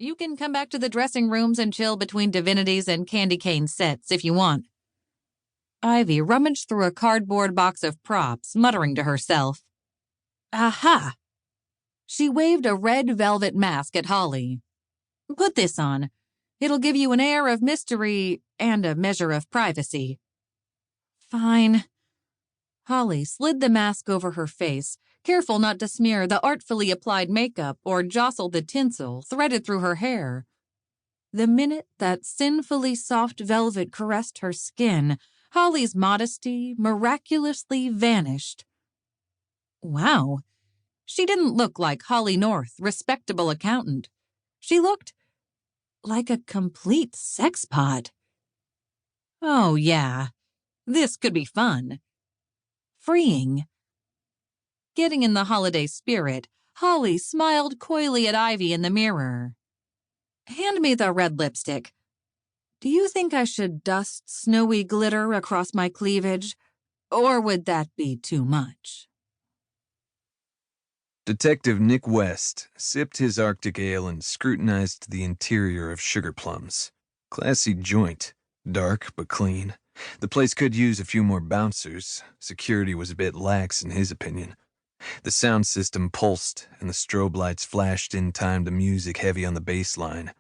You can come back to the dressing rooms and chill between divinities and candy cane sets if you want. Ivy rummaged through a cardboard box of props, muttering to herself. Aha! She waved a red velvet mask at Holly. Put this on. It'll give you an air of mystery and a measure of privacy. Fine. Holly slid the mask over her face, careful not to smear the artfully applied makeup or jostle the tinsel threaded through her hair. The minute that sinfully soft velvet caressed her skin, Holly's modesty miraculously vanished. Wow. She didn't look like Holly North, respectable accountant. She looked like a complete sexpot. Oh, yeah. This could be fun. Freeing. Getting in the holiday spirit, Holly smiled coyly at Ivy in the mirror. Hand me the red lipstick. Do you think I should dust snowy glitter across my cleavage, or would that be too much? Detective Nick West sipped his Arctic ale and scrutinized the interior of Sugar Plums. Classy joint, dark but clean. The place could use a few more bouncers. Security was a bit lax in his opinion. The sound system pulsed, and the strobe lights flashed in time to music heavy on the bass line.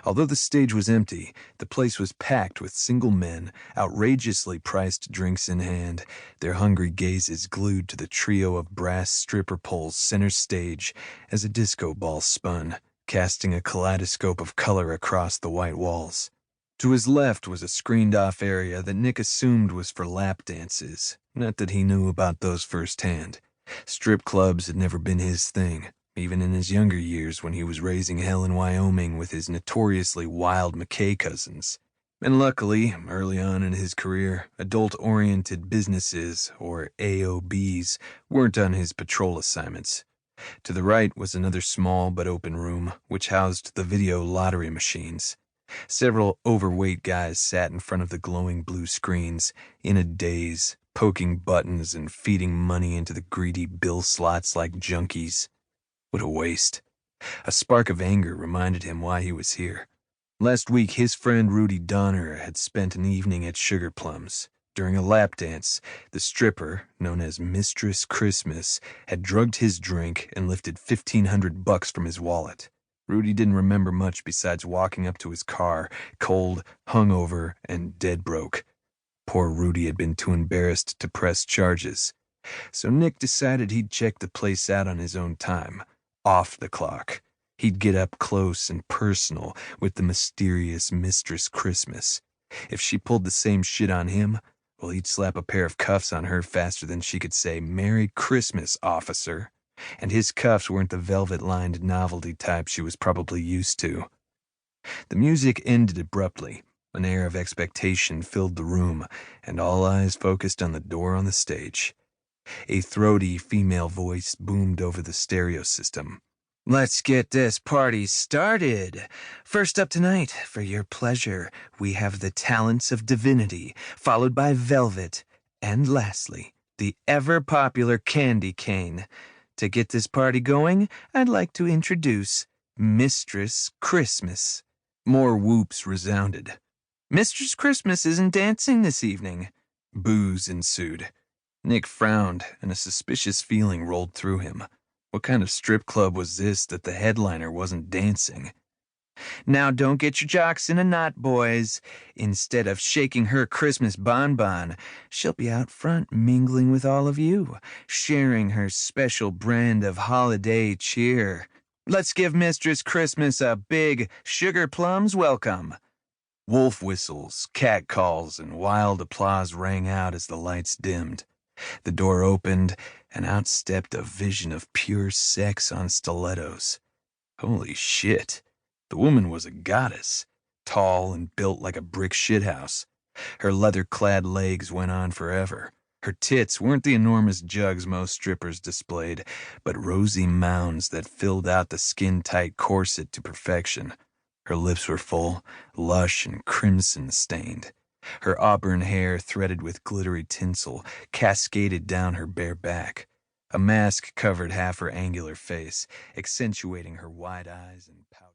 Although the stage was empty, the place was packed with single men, outrageously priced drinks in hand, their hungry gazes glued to the trio of brass stripper poles center stage as a disco ball spun, casting a kaleidoscope of color across the white walls. To his left was a screened-off area that Nick assumed was for lap dances, not that he knew about those firsthand. Strip clubs had never been his thing, even in his younger years when he was raising hell in Wyoming with his notoriously wild McKay cousins. And luckily, early on in his career, adult-oriented businesses, or AOBs, weren't on his patrol assignments. To the right was another small but open room, which housed the video lottery machines. Several overweight guys sat in front of the glowing blue screens, in a daze, poking buttons and feeding money into the greedy bill slots like junkies. What a waste. A spark of anger reminded him why he was here. Last week, his friend Rudy Donner had spent an evening at Sugar Plums. During a lap dance, the stripper, known as Mistress Christmas, had drugged his drink and lifted $1,500 from his wallet. Rudy didn't remember much besides walking up to his car, cold, hungover, and dead broke. Poor Rudy had been too embarrassed to press charges. So Nick decided he'd check the place out on his own time, off the clock. He'd get up close and personal with the mysterious Mistress Christmas. If she pulled the same shit on him, well, he'd slap a pair of cuffs on her faster than she could say, "Merry Christmas, officer." And his cuffs weren't the velvet-lined novelty type she was probably used to. The music ended abruptly. An air of expectation filled the room, and all eyes focused on the door on the stage. A throaty female voice boomed over the stereo system. "Let's get this party started. First up tonight, for your pleasure, we have the talents of divinity, followed by velvet, and lastly, the ever-popular candy cane. To get this party going, I'd like to introduce Mistress Christmas." More whoops resounded. "Mistress Christmas isn't dancing this evening." Boos ensued. Nick frowned, and a suspicious feeling rolled through him. What kind of strip club was this that the headliner wasn't dancing? "Now don't get your jocks in a knot, boys. Instead of shaking her Christmas bonbon, she'll be out front mingling with all of you, sharing her special brand of holiday cheer. Let's give Mistress Christmas a big Sugar Plums welcome." Wolf whistles, cat calls, and wild applause rang out as the lights dimmed. The door opened, and out stepped a vision of pure sex on stilettos. Holy shit. The woman was a goddess, tall and built like a brick shithouse. Her leather-clad legs went on forever. Her tits weren't the enormous jugs most strippers displayed, but rosy mounds that filled out the skin-tight corset to perfection. Her lips were full, lush and crimson-stained. Her auburn hair, threaded with glittery tinsel, cascaded down her bare back. A mask covered half her angular face, accentuating her wide eyes and pouty